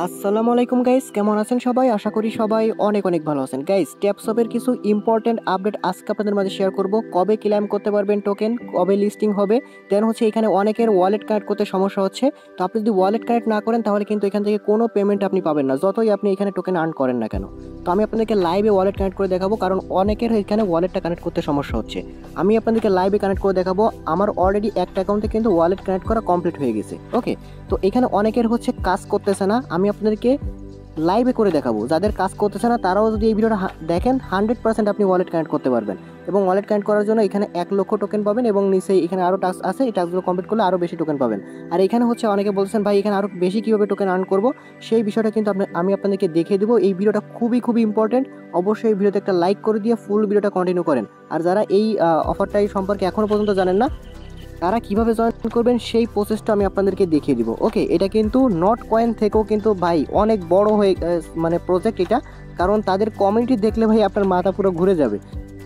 আসসালামু আলাইকুম গাইস, কেমন আছেন সবাই? আশা করি সবাই অনেক অনেক ভালো আছেন। গাইস, ট্যাপসপের কিছু ইম্পর্টেন্ট আপডেট আজকে আপনাদের মাঝে শেয়ার করব। কবে ক্লেম করতে পারবেন টোকেন, কবে লিস্টিং হবে, দেন হচ্ছে এখানে অনেকের ওয়ালেট কানেক্ট করতে সমস্যা হচ্ছে। তো আপনি যদি ওয়ালেট কানেক্ট না করেন তাহলে কিন্তু এখান থেকে কোনো পেমেন্ট আপনি পাবেন না, যতই আপনি এখানে টোকেন আর্ন করেন না কেন। তো আমি আপনাদেরকে লাইভে ওয়ালেট কানেক্ট করে দেখাবো, কারণ অনেকের এখানে ওয়ালেটটা কানেক্ট করতে সমস্যা হচ্ছে। আমি আপনাদেরকে লাইভে কানেক্ট করে দেখাবো। আমার অলরেডি একটা অ্যাকাউন্টে কিন্তু ওয়ালেট কানেক্ট করা কমপ্লিট হয়ে গেছে। ওকে, তো এখানে অনেকের হচ্ছে কাজ করতেছে না। আমি আপনাদেরকে লাইভে করে দেখাবো। যাদের কাজ করতেছে না তারাও যদি এই ভিডিওটা দেখেন 100% আপনি ওয়ালেট কানেক্ট করতে পারবেন। এবং ওয়ালেট কানেক্ট করার জন্য এখানে 1,00,000 টোকেন পাবেন এবং নিচে এখানে আরও টাস্ক আছে, এই টাস্কগুলো কমপ্লিট করলে আরও বেশি টোকেন পাবেন। আর এখানে হচ্ছে অনেকে বলছেন ভাই এখানে আরও বেশি কীভাবে টোকেন আর্ন করবো, সেই বিষয়টা কিন্তু আমি আপনাদেরকে দেখিয়ে দেবো। এই ভিডিওটা খুবই ইম্পর্টেন্ট। অবশ্যই এই ভিডিওতে একটা লাইক করে দিয়ে ফুল ভিডিওটা কন্টিনিউ করেন। আর যারা এই অফারটাই সম্পর্কে এখনও পর্যন্ত জানেন না, তারা কিভাবে জয়েন করবেন সেই প্রসেসটা আমি আপনাদেরকে দেখিয়ে দিব। ওকে, এটা কিন্তু নট কয়েন থেকেও কিন্তু ভাই অনেক বড় হয়ে মানে প্রজেক্ট এটা, কারণ তাদের কমিউনিটি দেখলে ভাই আপনার মাথা পুরো ঘুরে যাবে।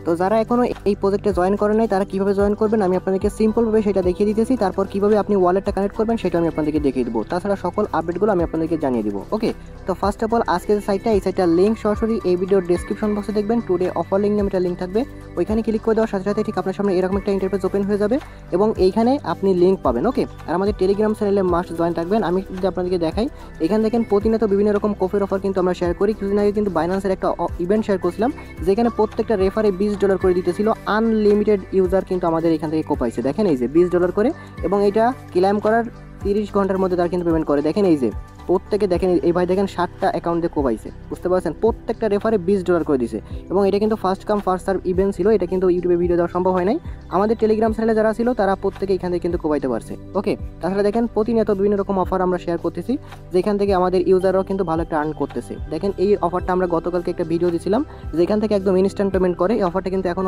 তো যারা এখনও এই প্রজেক্টে জয়েন করেন নাই তারা কীভাবে জয়েন করবেন আমি আপনাদেরকে সিম্পলভাবে সেটা দেখিয়ে দিতেছি। তারপর কীভাবে আপনি ওয়ালেটটা কানেক্ট করবেন সেটা আমি আপনাদেরকে দেখিয়ে দেবো। তাছাড়া সকল আপডেটগুলো আমি আপনাদেরকে জানিয়ে দিব। ওকে, তো ফার্স্ট অফ অল আজকে যে সাইটটা, এই সাইটটার লিঙ্ক সরাসরি এই ভিডিওর ডিসক্রিপশন বক্সে দেখবেন। টুডে অফার লিঙ্ক নামে একটা লিঙ্ক থাকবে, ওইখানে ক্লিক করে দেওয়ার সাথে সাথে ঠিক আপনার সামনে এরকম একটা ইন্টারফেস ওপেন হয়ে যাবে এবং এইখানে আপনি লিঙ্ক পাবেন। ওকে, আর আমাদের টেলিগ্রাম চ্যানেলে মাস্ট জয়েন থাকবেন। আমি যদি আপনাদেরকে দেখাই, এখানে দেখেন প্রতিনিয়ত বিভিন্ন রকম কফির অফার কিন্তু আমরা শেয়ার করি। কিছুদিন আগে কিন্তু বাইন্যান্সের একটা ইভেন্ট শেয়ার করছিলাম, যেখানে প্রত্যেকটা রেফারে $20 করে দিতেছিল। আনলিমিটেড ইউজার কিন্তু আমাদের এখান থেকে কোপাইছে। দেখেন এই যে $20 করে, এবং এটা ক্লেম করার 30 ঘন্টার মধ্যে তারা কিন্তু পেমেন্ট করে। দেখেন এই যে প্রত্যেকে, দেখেন এই ভাই দেখেন 7টা অ্যাকাউন্ট দিয়ে কোপাইছে, বুঝতে পারছেন? প্রত্যেকটা রেফারে $20 করে দিছে। এবং এটা কিন্তু first come first serve event ছিল, এটা কিন্তু ইউটিউবে ভিডিও দেওয়া সম্ভব হয় নাই। আমাদের টেলিগ্রাম চ্যানেলে যারা ছিল তারা প্রত্যেকে এখান থেকে কিন্তু কোপাইতে পারছে। ওকে, তাছাড়া দেখেন প্রতিনিয়ত বিভিন্ন রকম অফার আমরা শেয়ার করতেছি, যেখান থেকে আমাদের ইউজাররাও কিন্তু ভালো একটা আর্ন করতেছে। দেখেন এই অফারটা আমরা গতকালকে একটা ভিডিও দিয়েছিলাম, যেখান থেকে একদম ইনস্ট্যান্ট পেমেন্ট করে। এই অফারটা কিন্তু এখন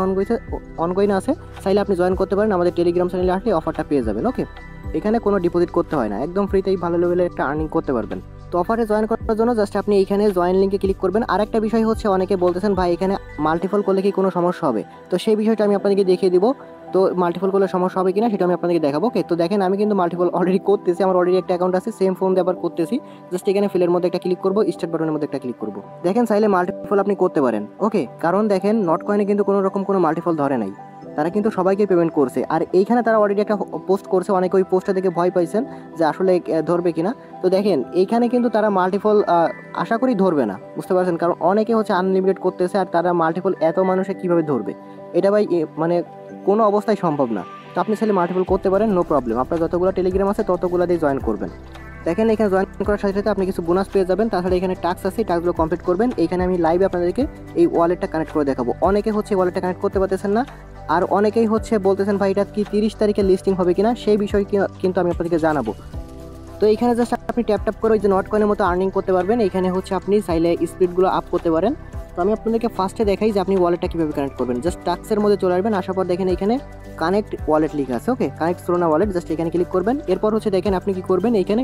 অনগোয়িং আছে, চাইলে আপনি জয়েন করতে পারেন। আমাদের টেলিগ্রাম চ্যানেলে আসলে অফারটা পেয়ে যাবেন। ওকে, এখানে কোনো ডিপোজিট করতে হয় না, একদম ফ্রিতেই ভালো লেভেলের একটা আর্নিং করতে পারবেন। তো অফারে জয়েন করার জন্য জাস্ট আপনি এইখানে জয়েন লিঙ্কে ক্লিক করবেন। আর একটা বিষয় হচ্ছে, অনেকে বলতেছেন ভাই এখানে মাল্টিপল করলে কি কোনো সমস্যা হবে, তো সেই বিষয়টা আমি আপনাদেরকে দেখিয়ে দিব। তো মাল্টিপল করলে সমস্যা হবে কিনা সেটা আমি আপনাদেরকে দেখাবো। ওকে, তো দেখেন আমি কিন্তু মাল্টিপল অলরেডি করতেছি, আমার অলরেডি একটা অ্যাকাউন্ট আছে, সেম ফোন দিয়ে আবার করতেছি। জাস্ট এখানে ফিলের মধ্যে একটা ক্লিক করবো, স্টার্ট বাটনের মধ্যে একটা ক্লিক করবো। দেখেন চাইলে মাল্টিপল আপনি করতে পারেন। ওকে, কারণ দেখেন নট কয়েনে কিন্তু কোনো রকম কোনো মাল্টিপল ধরে নাই, তারা কিন্তু সবাইকে পেমেন্ট করছে। আর এইখানে তারা অলরেডি একটা পোস্ট করছে, অনেকে ওই পোস্টটা দেখে ভয় পাইছেন যে আসলে ধরবে কিনা। তো দেখেন এইখানে কিন্তু তারা মাল্টিপল আশা করি ধরবে না, বুঝতে পারছেন? কারণ অনেকে হচ্ছে আনলিমিটেড করতেছে, আর তারা মাল্টিপল এত মানুষে কীভাবে ধরবে, এটা ভাই মানে কোনো অবস্থায় সম্ভব না। তো আপনি চাইলে মাল্টিপল করতে পারেন, নো প্রবলেম। আপনার যতগুলো টেলিগ্রাম আছে ততগুলো দিয়ে জয়েন করবেন। দেখেন এখানে জয়েন করার সাথে সাথে আপনি কিছু বোনাস পেয়ে যাবেন। তাছাড়া এখানে টাস্ক আছে, টাস্কগুলো কমপ্লিট করবেন। এইখানে আমি লাইভে আপনাদেরকে এই ওয়ালেটটা কানেক্ট করে দেখাবো। অনেকে হচ্ছে ওয়ালেটটা কানেক্ট করতে পারতেছেন না, আর অনেকেই হচ্ছে বলতেছেন ভাই এটা কি 30 তারিখে লিস্টিং হবে কিনা, সেই বিষয় কিন্তু আমি আপনাদেরকে জানাবো। তো এখানে জাস্ট আপনি ট্যাপ করে ওই যে নট কয়েনের মতো আর্নিং করতে পারবেন। এখানে হচ্ছে আপনি চাইলে স্পিডগুলো আপ করতে পারেন। তো আমি আপনাদেরকে ফার্স্টে দেখাই যে আপনি ওয়ালেটটা কীভাবে কানেক্ট করবেন। জাস্ট টাস্কের মধ্যে চলে আসবেন, আসার পর দেখেন এখানে কানেক্ট ওয়ালেট লিখা আছে। ওকে, কানেক্ট সোলোনা ওয়ালেট, জাস্ট এখানে ক্লিক করবেন। এরপর হচ্ছে দেখেন আপনি কি করবেন, এখানে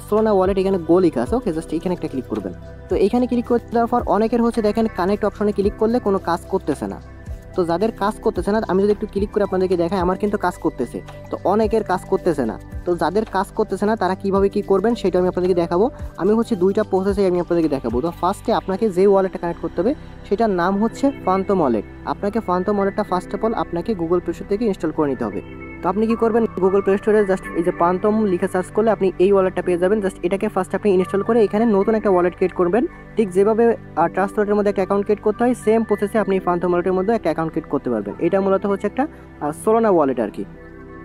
সোলোনা ওয়ালেট এখানে গো লিখা আছে। ওকে, জাস্ট এখানে একটা ক্লিক করবেন। তো এখানে ক্লিক করে দেওয়ার পর অনেকের হচ্ছে দেখেন কানেক্ট অপশনে ক্লিক করলে কোনো কাজ করতেছে না। তো যাদের কাজ করতেছে না, আমি যদি একটু ক্লিক করে আপনাদেরকে দেখাই, আমার কিন্তু কাজ করতেছে। তো অনেকের কাজ করতেছে না, তো যাদের কাজ করতেছে না তারা কিভাবে কি করবেন সেটা আমি আপনাদেরকে দেখাবো। আমি হচ্ছে দুইটা প্রসেসে আমি আপনাদেরকে দেখাবো। তো ফার্স্টে আপনাকে যে ওয়ালেটটা কানেক্ট করতে হবে সেটার নাম হচ্ছে ফান্টম ওয়ালেট। আপনাকে ফান্টম ওয়ালেটটা ফার্স্ট অফ অল আপনাকে গুগল প্লে স্টোর থেকে ইনস্টল করে নিতে হবে। তো আপনি কি করবেন, গুগল প্লে স্টোরে জাস্ট এই যে ফান্টম লিখে সার্চ করলে আপনি এই ওয়ালেটটা পেয়ে যাবেন। জাস্ট এটাকে ফার্স্ট আপনি ইনস্টল করে এখানে নতুন একটা ওয়ালেট ক্রিয়েট করবেন। ঠিক যেভাবে ট্রাস্ট ওয়ালেটের মধ্যে একটা অ্যাকাউন্ট ক্রিয়েট করতে হয়, সেম প্রসেসে আপনি ফান্টম ওয়ালেটের মধ্যে একটা অ্যাকাউন্ট ক্রিয়েট করতে পারবেন। এটা মূলত হচ্ছে একটা সোলোনা ওয়ালেট আর কি।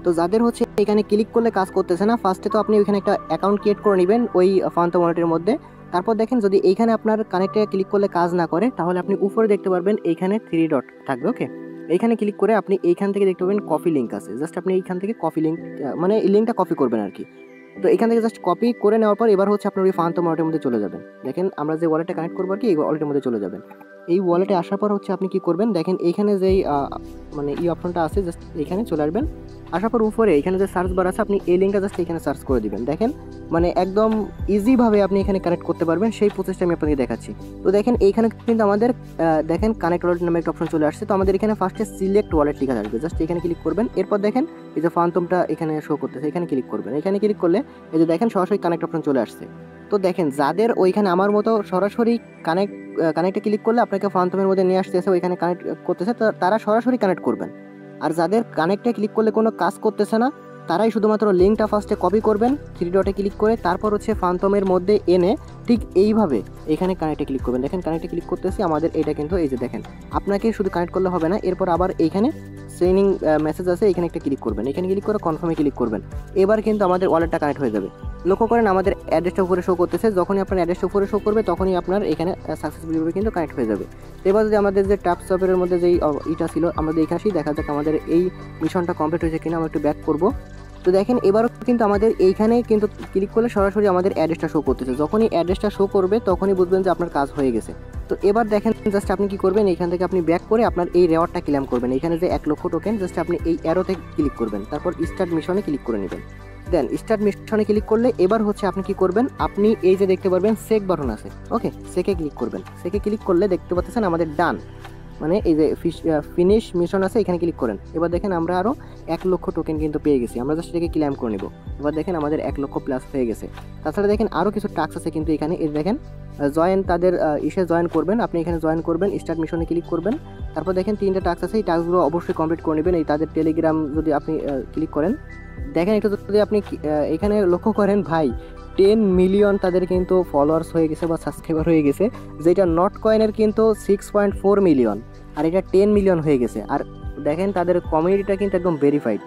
তো যাদের হচ্ছে এখানে ক্লিক করলে কাজ করতেছে না, ফার্স্টে তো আপনি ওইখানে একটা অ্যাকাউন্ট ক্রিয়েট করে নেবেন ওই ফান্টম ওয়ালেটের মধ্যে। তারপর দেখেন যদি এইখানে আপনার কানেক্টে ক্লিক করলে কাজ না করে, তাহলে আপনি উপরে দেখতে পারবেন এইখানে 3 ডট থাকবে। ওকে, এইখানে ক্লিক করে আপনি এইখান থেকে দেখতে পাবেন কপি লিঙ্ক আছে। জাস্ট আপনি এইখান থেকে কপি লিঙ্ক মানে এই লিঙ্কটা কপি করবেন আর কি। তো এখান থেকে জাস্ট কপি করে নেওয়ার পর এবার হচ্ছে আপনার ওই ফান্টম ওয়ালেটের মধ্যে চলে যাবেন। দেখেন আমরা যে ওয়ালেটটা কানেক্ট করবো আর কি, এই ওয়ালেটের মধ্যে চলে যাবেন। এই ওয়ালেটে আসার পর হচ্ছে আপনি কি করবেন, দেখেন এইখানে যেই মানে এই অপশনটা আছে, জাস্ট এখানে চলে আসবেন। আসার পর উপরে এখানে যে সার্চ বার আছে, আপনি এই লিঙ্কটা জাস্ট এখানে সার্চ করে দিবেন। দেখেন মানে একদম ইজিভাবে আপনি এখানে কানেক্ট করতে পারবেন, সেই প্রসেসটা আমি আপনাকে দেখাচ্ছি। তো দেখেন এইখানে কিন্তু আমাদের দেখেন কানেক্ট ওয়ালেট নামে একটা অপশন চলে আসছে। তো আমাদের এখানে ফার্স্টে সিলেক্ট ওয়ালেট লেখা থাকবে, জাস্ট এখানে ক্লিক করবেন। এরপর দেখেন এই যে ফান্টমটা এখানে শো করতেছে, এখানে ক্লিক করবেন। এখানে ক্লিক করলে এই যে দেখেন সরাসরি কানেক্ট অপশন চলে আসছে। তো দেখেন যাদের ওইখানে আমার মতো সরাসরি কানেক্টে ক্লিক করলে আপনাকে ফান্টমের মধ্যে নিয়ে আসতেছে, ওইখানে কানেক্ট করতেছে, তো তারা সরাসরি কানেক্ট করবেন। আর যাদের কানেক্টে ক্লিক করলে কোনো কাজ করতেছে না, তারাই শুধুমাত্র লিঙ্কটা ফার্স্টে কপি করবেন, 3 ডটে ক্লিক করে তারপর হচ্ছে ফান্টমের মধ্যে এনে ঠিক এইভাবে এখানে কানেক্টে ক্লিক করবেন। দেখেন কানেক্টে ক্লিক করতেছি, আমাদের এটা কিন্তু এই যে দেখেন, আপনাকে শুধু কানেক্ট করলে হবে না, এরপর আবার এইখানে সেন্ডিং মেসেজ আছে, এখানে একটা ক্লিক করবেন, এখানে ক্লিক করে কনফার্মে ক্লিক করবেন। এবার কিন্তু আমাদের ওয়ালেটটা কানেক্ট হয়ে যাবে। লক্ষ্য করেন আমাদের অ্যাড্রেসটা উপরে শো করতেছে, যখনই আপনার অ্যাড্রেসটা উপরে শো করবে তখনই আপনার এখানে সাকসেসফুলি কিন্তু কানেক্ট হয়ে যাবে। এবার যদি আমাদের যে ট্যাপ সফটওয়্যারের মধ্যে যেই এটা ছিল, আমাদের এখানে দেখা যাক আমাদের এই মিশনটা কমপ্লিট হয়েছে কিনা। আমরা একটু ব্যাক করব। তো দেখেন এবারও কিন্তু আমাদের এইখানে কিন্তু ক্লিক করলে সরাসরি আমাদের অ্যাড্রেসটা শো করতেছে। যখনই অ্যাড্রেসটা শো করবে তখনই বুঝবেন যে আপনার কাজ হয়ে গেছে। তো এবার দেখেন জাস্ট আপনি কি করবেন, এখান থেকে আপনি ব্যাক করে আপনার এই রেওয়ার্ডটা ক্লেম করবেন। এখানে যে 1 লক্ষ টোকেন, জাস্ট আপনি এই অ্যারোতে ক্লিক করবেন, তারপর স্টার্ট মিশনে ক্লিক করে নেবেন। দেন স্টার্ট মিশনে ক্লিক করলে এবার হচ্ছে আপনি কি করবেন, আপনি এই যে দেখতে পারবেন চেক বাটন আছে, ওকে, চেকে ক্লিক করবেন। চেকে ক্লিক করলে দেখতে পাচ্ছেন আমাদের ডান, মানে এই যে ফিনিশ মিশন আছে, এখানে ক্লিক করেন। এবার দেখেন আমরা আরও 1 লক্ষ টোকেন কিন্তু পেয়ে গেছি। আমরা জাস্ট এটাকে ক্লেম করে নেব। এবার দেখেন আমাদের 1 লক্ষ প্লাস হয়ে গেছে। তাছাড়া দেখেন আরও কিছু টাস্ক আছে কিন্তু এখানে, এই দেখেন জয়েন, তাদের ইসে জয়েন করবেন, আপনি এখানে জয়েন করবেন, স্টার্ট মিশনে ক্লিক করবেন। তারপর দেখেন 3টা টাস্ক আছে, এই টাস্কগুলো অবশ্যই কমপ্লিট করে নেবেন। এই তাদের টেলিগ্রাম যদি আপনি ক্লিক করেন, দেখেন একটু যদি আপনি এখানে লক্ষ্য করেন ভাই 10 মিলিয়ন তাদের কিন্তু ফলোয়ার্স হয়ে গেছে বা সাবস্ক্রাইবার হয়ে গেছে, যেটা নট কয়েনের কিন্তু 6.4 মিলিয়ন, আর এটা 10 মিলিয়ন হয়ে গেছে। আর দেখেন তাদের কমিউনিটিটা কিন্তু একদম ভেরিফাইড,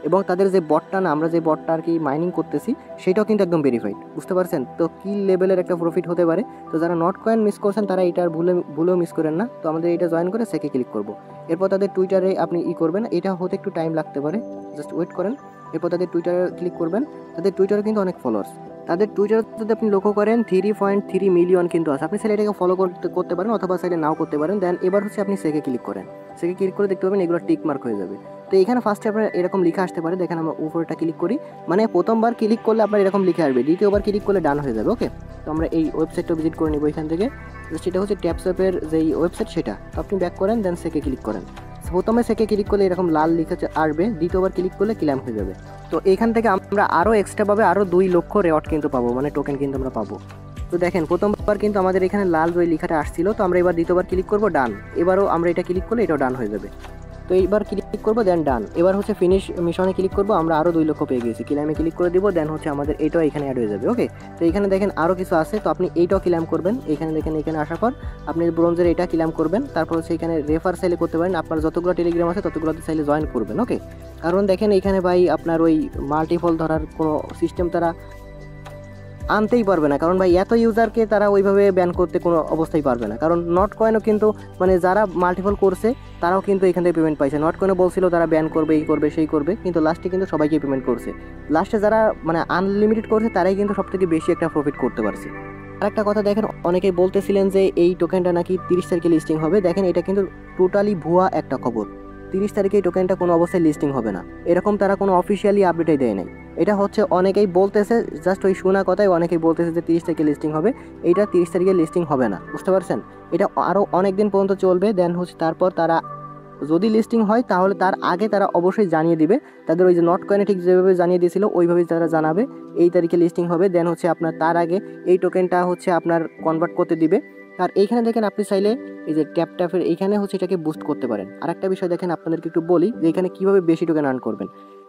এবং তাদের যে বটটা না, আমরা যে বটটা আর কি মাইনিং করতেছি সেটাও কিন্তু একদম ভেরিফাইড, বুঝতে পারছেন? তো কি লেভেলের একটা প্রফিট হতে পারে। তো যারা নট কয়েন মিস করছেন তারা এটা আর ভুলেও মিস করেন না। তো আমাদের এটা জয়েন করে সেকে ক্লিক করব। এরপর তাদের টুইটারে আপনি করবেন, এটা হতে একটু টাইম লাগতে পারে, জাস্ট ওয়েট করেন। এরপর তাদের টুইটারে ক্লিক করবেন। তাদের টুইটারে কিন্তু অনেক ফলোয়ার্স, তাদের টুইটার যদি আপনি লক্ষ্য করেন 3.3 মিলিয়ন কিন্তু আছে। আপনি চাইলে এটাকে ফলো করতে পারেন অথবা চাইলে নাও করতে পারেন। দেন এবার হচ্ছে আপনি সেকে ক্লিক করেন, সেকে ক্লিক করে দেখতে পাবেন এগুলো টিক মার্ক হয়ে যাবে। তো এখানে ফার্স্টে আপনার এরকম লিখে আসতে পারে, দেখেন আমরা উপরেটা ক্লিক করি, মানে প্রথমবার ক্লিক করলে আপনার এরকম লিখে আসবে, দ্বিতীয়বার ক্লিক করলে ডান হয়ে যাবে। ওকে, তো আমরা এই ওয়েবসাইটটা ভিজিট করে নিব এখান থেকে, সেটা হচ্ছে ট্যাপসঅ্যাপের যেই ওয়েবসাইট সেটা। তো আপনি ব্যাক করেন, দেন সেকে ক্লিক করেন। প্রথমে সেকে ক্লিক করলে এরকম লাল লিখে আসবে, দ্বিতীয়বার ক্লিক করলে ক্লেম হয়ে যাবে। তো এখান থেকে আমরা আরও এক্সট্রাভাবে আরও 2 লক্ষ রেওয়ার্ড কিন্তু পাবো, মানে টোকেন কিন্তু আমরা পাবো। তো দেখেন প্রথমবার কিন্তু আমাদের এখানে লাল ওই লেখাটা আসছিল, তো আমরা এবার দ্বিতীয়বার ক্লিক করবো, ডান। এবারও আমরা এটা ক্লিক করলে এটাও ডান হয়ে যাবে। তো এইবার ক্লিক করবো, দেন ডান। এবার হচ্ছে ফিনিশ মিশনে ক্লিক করবো, আমরা আরও 2 লক্ষ পেয়ে গেছি। ক্লেমে ক্লিক করে দিব, দেন হচ্ছে আমাদের এইটাও এখানে অ্যাড হয়ে যাবে। ওকে, তো এখানে দেখেন আরও কিছু আছে, তো আপনি এইটাও ক্লেম করবেন। এখানে দেখেন এখানে আসার পর আপনি ব্রোঞ্জের এটা ক্লেম করবেন। তারপর হচ্ছে এখানে রেফার চাইলে করতে পারেন, আপনার যতগুলো টেলিগ্রাম আছে ততগুলোতে চাইলে জয়েন করবেন। ওকে, কারণ দেখেন এখানে ভাই আপনার ওই মাল্টিপল ধরার কোনো সিস্টেম তারা আনতেই পারবে না, কারণ ভাই এত ইউজারকে তারা ওইভাবে ব্যান করতে কোনো অবস্থায় পারবে না। কারণ নট কয়েনও কিন্তু মানে যারা মাল্টিপল করছে তারাও কিন্তু এখান থেকে পেমেন্ট পাইছে। নট কয়েনও বলছিল তারা ব্যান করবে, এই করবে সেই করবে, কিন্তু লাস্টে কিন্তু সবাইকে পেমেন্ট করছে। লাস্টে যারা মানে আনলিমিটেড করছে তারাই কিন্তু সবথেকে বেশি একটা প্রফিট করতে পারছে। আরেকটা কথা দেখেন, অনেকেই বলতেছিলেন যে এই টোকেনটা নাকি 30 তারিখে লিস্টিং হবে। দেখেন এটা কিন্তু টোটালি ভুয়া একটা খবর। 30 তারিখে এই টোকেনটা কোনো অবস্থায় লিস্টিং হবে না, এরকম তারা কোনো অফিসিয়ালি আপডেটই দেয় নাই। এটা হচ্ছে অনেকেই বলতেছে, জাস্ট ওই শোনা কথাই অনেকেই বলতেছে যে 30 তারিখে লিস্টিং হবে। এইটা 30 তারিখে লিস্টিং হবে না, বুঝতে পারছেন? এটা আরও অনেক দিন পর্যন্ত চলবে। দেন হচ্ছে তারপর তারা যদি লিস্টিং হয় তাহলে তার আগে তারা অবশ্যই জানিয়ে দিবে, তাদের ওই যে নট কয়েনে ঠিক যেভাবে জানিয়ে দিয়েছিল ওইভাবেই তারা জানাবে এই তারিখে লিস্টিং হবে। দেন হচ্ছে আপনার তার আগে এই টোকেনটা হচ্ছে আপনার কনভার্ট করতে দিবে। আর এইখানে দেখেন আপনি চাইলে এই যে ট্যাপের এইখানে হচ্ছে এটাকে বুস্ট করতে পারেন। আর একটা বিষয় দেখেন আপনাদেরকে একটু বলি যে এখানে কীভাবে বেশি টোকেন আর্ন করবেন।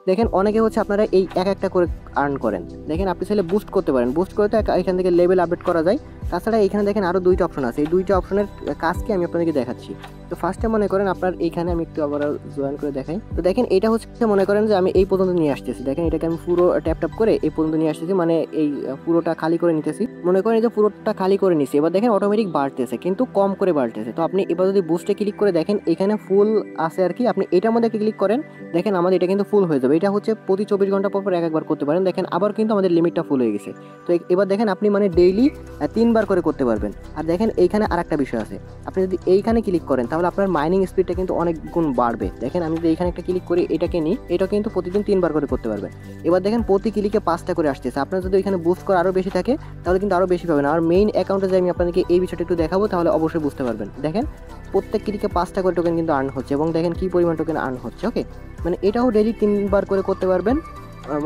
দেখেন অনেকে হচ্ছে আপনারা এই একটা করে আর্ন করেন, দেখেন আপনি চাইলে বুস্ট করতে পারেন। বুস্ট করে তো এখান থেকে লেভেল আপডেট করা যায়। তাছাড়া এখানে দেখেন আরও 2টা অপশন আছে, এই 2টা অপশনের কাজকে আমি আপনাদেরকে দেখাচ্ছি। তো ফার্স্টে মনে করেন আপনার এইখানে আমি একটু আবার জয়েন করে দেখাই। তো দেখেন এটা হচ্ছে মনে করেন যে আমি এই পর্যন্ত নিয়ে আসতেছি, দেখেন এটাকে আমি পুরো ট্যাপ করে এই পর্যন্ত নিয়ে আসতেছি, মানে এই পুরোটা খালি করে নিতেছি। মনে করেন যে পুরোটা খালি করে নিছি, এবার দেখেন অটোমেটিক বাড়তেছে কিন্তু কম করে বাড়তেছে। তো আপনি এবার যদি বুস্টে ক্লিক করে দেখেন এখানে ফুল আছে আর কি, আপনি এটার মধ্যে ক্লিক করেন, দেখেন আমাদের এটা কিন্তু ফুল হয়ে যাবে। এটা হচ্ছে প্রতি 24 ঘন্টা পর একবার করতে পারেন। দেখেন আবার কিন্তু আমাদের লিমিটটা ফুল হয়ে গেছে। তো এবার দেখেন আপনি মানে ডেইলি 3 বার করে করতে পারবেন। আর দেখেন এইখানে আরেকটা বিষয় আছে, আপনি যদি এইখানে ক্লিক করেন তাহলে আপনার মাইনিং স্পিডটা কিন্তু অনেক গুণ বাড়বে। দেখেন আমি যদি এইখানে একটা ক্লিক করি, এটাকে নিই, এটা কিন্তু প্রতিদিন 3 বার করে করতে পারবেন। এবার দেখেন প্রতি ক্লিকে 5টা করে আসতেছে। আপনার যদি এখানে বুস্ট করে আরও বেশি থাকে তাহলে কিন্তু আরও বেশি পাবেন। আর মেইন অ্যাকাউন্টে যে আমি আপনাদেরকে এই বিষয়টা একটু দেখাবো তাহলে অবশ্যই বুঝতে পারবেন। দেখেন প্রত্যেক ক্লিকে 5টা করে টোকেন কিন্তু আর্ন হচ্ছে, এবং দেখেন কি পরিমাণ টোকেন আর্ন হচ্ছে। ওকে, মানে এটাও ডেইলি 3 বার করে করতে পারবেন।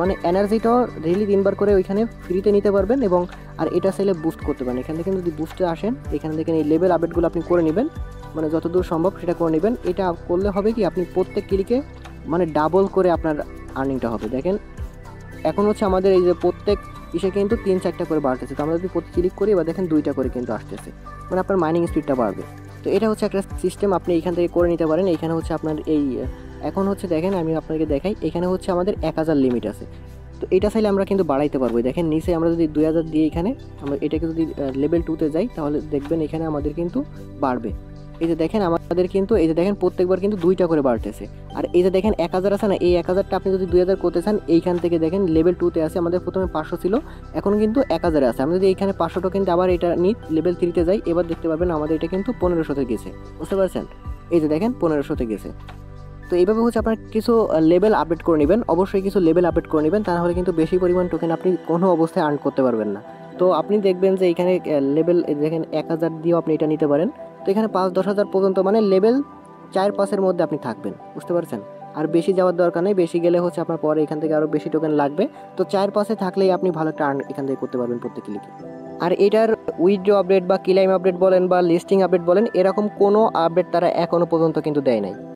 মানে এনার্জিটাও ডেইলি 3বার করে ওইখানে ফ্রিতে নিতে পারবেন। এবং আর এটা চাইলে বুস্ট করতে পারেন। এখান থেকে যদি বুস্টে আসেন, এখান থেকে এই লেভেল আপডেটগুলো আপনি করে নেবেন, মানে যতদূর সম্ভব সেটা করে নেবেন। এটা করলে হবে কি, আপনি প্রত্যেক ক্লিকে মানে ডাবল করে আপনার আর্নিংটা হবে। দেখেন এখন হচ্ছে আমাদের এই যে প্রত্যেক ইসে কিন্তু 3-4টা করে বাড়তেছে। তো আমরা যদি প্রতি ক্লিক করি, এবার দেখেন 2টা করে কিন্তু আসতেছে, মানে আপনার মাইনিং স্পিডটা বাড়বে। তো এটা হচ্ছে একটা সিস্টেম, আপনি এইখান থেকে করে নিতে পারেন। এইখানে হচ্ছে আপনার এই এখন হচ্ছে দেখেন আমি আপনাকে দেখাই, এখানে হচ্ছে আমাদের 1000 লিমিট আছে। তো এটা চাইলে আমরা কিন্তু বাড়াইতে পারবো। দেখেন নিচে আমরা যদি 2000 দিয়ে এখানে আমরা এটাকে যদি লেভেল 2তে যাই, তাহলে দেখবেন এখানে আমাদের কিন্তু বাড়বে। এই যে দেখেন আমাদের কিন্তু এই যে দেখেন প্রত্যেকবার কিন্তু 2টা করে বাড়তেছে। আর এই যে দেখেন 1000 আছে না, এই 1000টা আপনি যদি 2000 করতে চান, এইখান থেকে দেখেন লেভেল 2তে আছে, আমাদের প্রথমে 500 ছিল, এখন কিন্তু 1000 আছে। আমি যদি এইখানে 500 টোকেন আবার এটা নিই, লেভেল 3তে যাই, এবার দেখতে পাবেন আমাদের এটা কিন্তু 1500তে গেছে। বুঝতে পারছেন? এই যে দেখেন 1500তে গেছে। তো এইভাবে হচ্ছে আপনার কিছু লেভেল আপডেট করে নেবেন, অবশ্যই কিছু লেভেল আপডেট করে নেবেন, তা নাহলে কিন্তু বেশি পরিমাণ টোকেন আপনি কোনো অবস্থায় আর্ন করতে পারবেন না। তো আপনি দেখবেন যে এখানে লেভেল দেখেন 1000 দিয়েও আপনি এটা নিতে পারেন। তো এখানে 5-10 হাজার পর্যন্ত মানে লেভেল 4-5-এর মধ্যে আপনি থাকবেন। বুঝতে পারছেন? আর বেশি যাওয়ার দরকার নেই, বেশি গেলে হচ্ছে আপনার পরে এখান থেকে আরও বেশি টোকেন লাগবে। তো 4-5-এ থাকলেই আপনি ভালো একটা আর্ন এখান থেকে করতে পারবেন প্রত্যেক ক্লিকে। আর এটার উইথড্র আপডেট বা ক্লাইম আপডেট বলেন বা লিস্টিং আপডেট বলেন, এরকম কোনো আপডেট তারা এখনো পর্যন্ত কিন্তু দেয় নাই।